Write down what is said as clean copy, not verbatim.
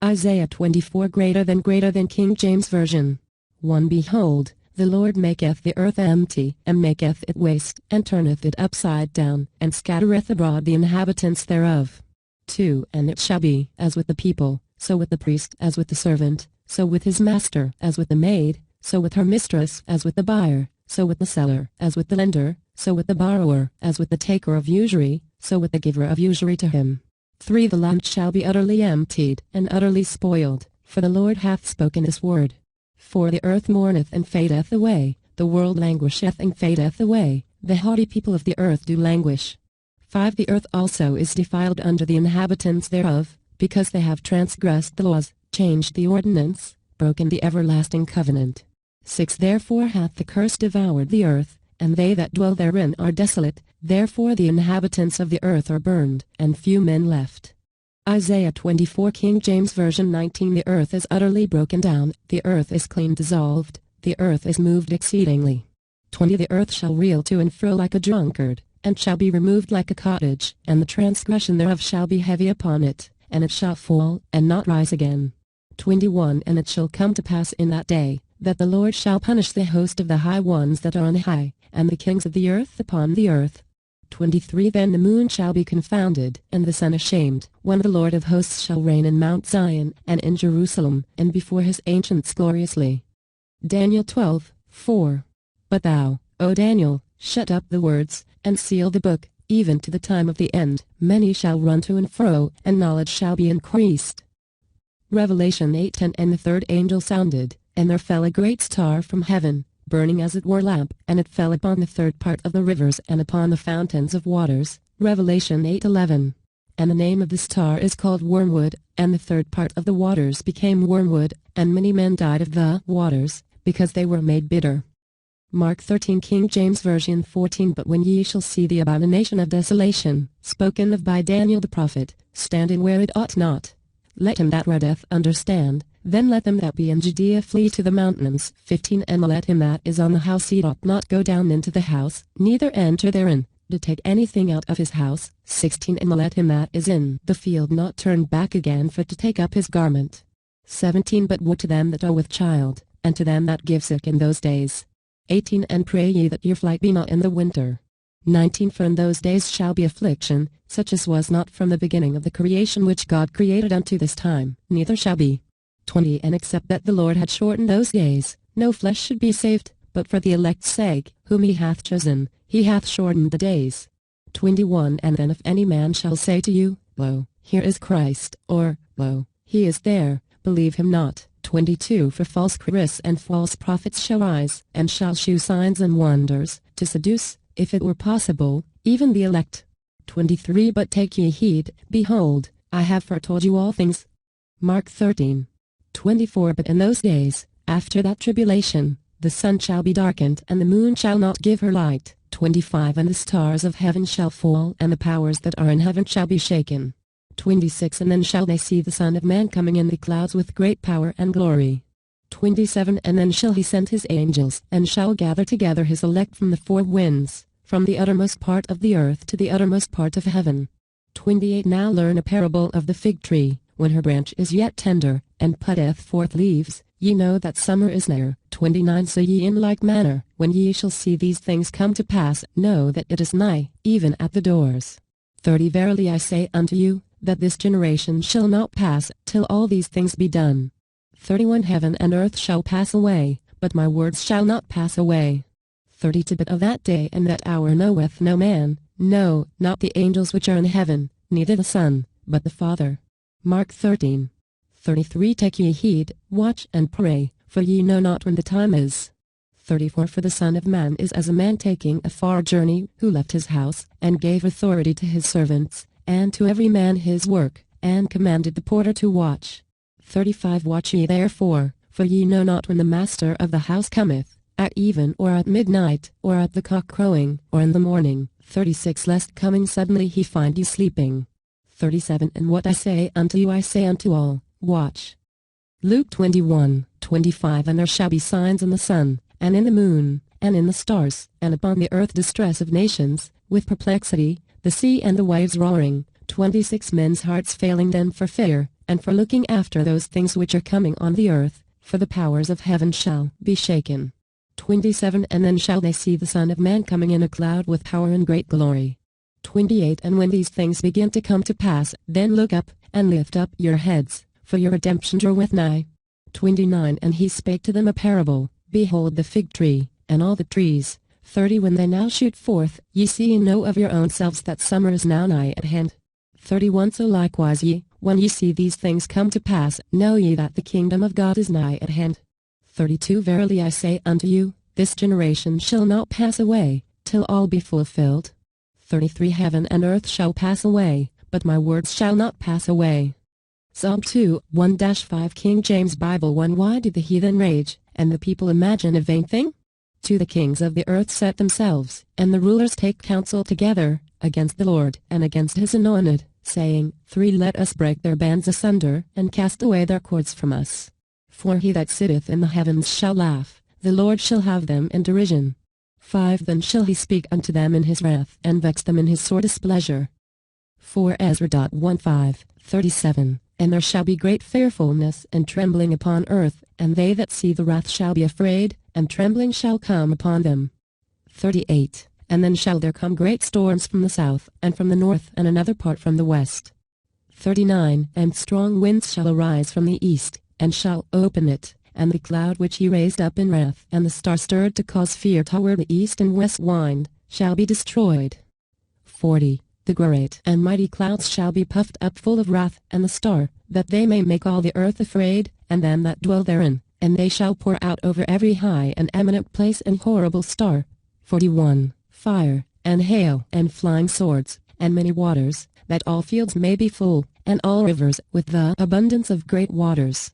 Isaiah 24 greater than King James Version. 1 Behold, the Lord maketh the earth empty, and maketh it waste, and turneth it upside down, and scattereth abroad the inhabitants thereof. 2 And it shall be, as with the people, so with the priest as with the servant, so with his master as with the maid, so with her mistress as with the buyer, so with the seller as with the lender, so with the borrower as with the taker of usury, so with the giver of usury to him. 3 The land shall be utterly emptied, and utterly spoiled, for the Lord hath spoken this word. 4 The earth mourneth and fadeth away, the world languisheth and fadeth away, the haughty people of the earth do languish. 5 The earth also is defiled under the inhabitants thereof, because they have transgressed the laws, changed the ordinance, broken the everlasting covenant. 6 Therefore hath the curse devoured the earth, and they that dwell therein are desolate, therefore the inhabitants of the earth are burned, and few men left. Isaiah 24 King James Version 19 The earth is utterly broken down, the earth is clean dissolved, the earth is moved exceedingly. 20 The earth shall reel to and fro like a drunkard, and shall be removed like a cottage, and the transgression thereof shall be heavy upon it, and it shall fall, and not rise again. 21 And it shall come to pass in that day, that the Lord shall punish the host of the high ones that are on high, and the kings of the earth upon the earth. 23 Then the moon shall be confounded, and the sun ashamed, when the Lord of hosts shall reign in Mount Zion, and in Jerusalem, and before his ancients gloriously. Daniel 12:4 But thou, O Daniel, shut up the words, and seal the book, even to the time of the end. Many shall run to and fro, and knowledge shall be increased. Revelation 8:10 And the third angel sounded, and there fell a great star from heaven, burning as it were lamp, and it fell upon the third part of the rivers and upon the fountains of waters. Revelation 8:11. And the name of the star is called Wormwood, and the third part of the waters became wormwood, and many men died of the waters, because they were made bitter. Mark 13 King James Version 14 But when ye shall see the abomination of desolation, spoken of by Daniel the prophet, standing where it ought not, let him that readeth understand. Then let them that be in Judea flee to the mountains. 15 And let him that is on the house he ought not go down into the house, neither enter therein, to take anything out of his house. 16 And let him that is in the field not turn back again for to take up his garment. 17 But woe to them that are with child, and to them that give sick in those days. 18 And pray ye that your flight be not in the winter. 19 For in those days shall be affliction, such as was not from the beginning of the creation which God created unto this time, neither shall be. 20 And except that the Lord had shortened those days, no flesh should be saved, but for the elect's sake, whom he hath chosen, he hath shortened the days. 21 And then if any man shall say to you, Lo, here is Christ, or, Lo, he is there, believe him not. 22 For false Christs and false prophets shall rise, and shall shew signs and wonders, to seduce, if it were possible, even the elect. 23 But take ye heed, behold, I have foretold you all things. Mark 13. 24 But in those days, after that tribulation, the sun shall be darkened and the moon shall not give her light. 25 And the stars of heaven shall fall and the powers that are in heaven shall be shaken. 26 And then shall they see the Son of Man coming in the clouds with great power and glory. 27 And then shall he send his angels, and shall gather together his elect from the four winds, from the uttermost part of the earth to the uttermost part of heaven. 28 Now learn a parable of the fig tree. When her branch is yet tender, and putteth forth leaves, ye know that summer is near. 29 So ye in like manner, when ye shall see these things come to pass, know that it is nigh, even at the doors. 30 Verily I say unto you, that this generation shall not pass, till all these things be done. 31 Heaven and earth shall pass away, but my words shall not pass away. 32 But of that day and that hour knoweth no man, no, not the angels which are in heaven, neither the Son, but the Father. Mark 13. 33 Take ye heed, watch and pray, for ye know not when the time is. 34 For the Son of Man is as a man taking a far journey, who left his house, and gave authority to his servants, and to every man his work, and commanded the porter to watch. 35 Watch ye therefore, for ye know not when the master of the house cometh, at even or at midnight, or at the cock crowing, or in the morning. 36 Lest coming suddenly he find you sleeping. 37 And what I say unto you I say unto all, watch. Luke 21:25 And there shall be signs in the sun, and in the moon, and in the stars, and upon the earth distress of nations, with perplexity, the sea and the waves roaring. 26 Men's hearts failing them for fear, and for looking after those things which are coming on the earth, for the powers of heaven shall be shaken. 27 And then shall they see the Son of Man coming in a cloud with power and great glory. 28 And when these things begin to come to pass, then look up, and lift up your heads, for your redemption draweth nigh. 29 And he spake to them a parable, behold the fig tree, and all the trees. 30 When they now shoot forth, ye see and know of your own selves that summer is now nigh at hand. 31 So likewise ye, when ye see these things come to pass, know ye that the kingdom of God is nigh at hand. 32 Verily I say unto you, this generation shall not pass away, till all be fulfilled. 33 Heaven and earth shall pass away, but my words shall not pass away. Psalm 2, 1-5 King James Bible 1 Why do the heathen rage, and the people imagine a vain thing? 2 The kings of the earth set themselves, and the rulers take counsel together, against the Lord and against his anointed, saying, 3 Let us break their bands asunder, and cast away their cords from us. 4 He that sitteth in the heavens shall laugh, the Lord shall have them in derision. 5 Then shall he speak unto them in his wrath, and vex them in his sore displeasure. 4 Ezra 1:5, 37 And there shall be great fearfulness and trembling upon earth, and they that see the wrath shall be afraid, and trembling shall come upon them. 38 And then shall there come great storms from the south, and from the north, and another part from the west. 39 And strong winds shall arise from the east, and shall open it, and the cloud which he raised up in wrath, and the star stirred to cause fear toward the east and west wind, shall be destroyed. 40 The great and mighty clouds shall be puffed up full of wrath, and the star, that they may make all the earth afraid, and them that dwell therein, and they shall pour out over every high and eminent place an horrible star. 41 Fire, and hail, and flying swords, and many waters, that all fields may be full, and all rivers with the abundance of great waters.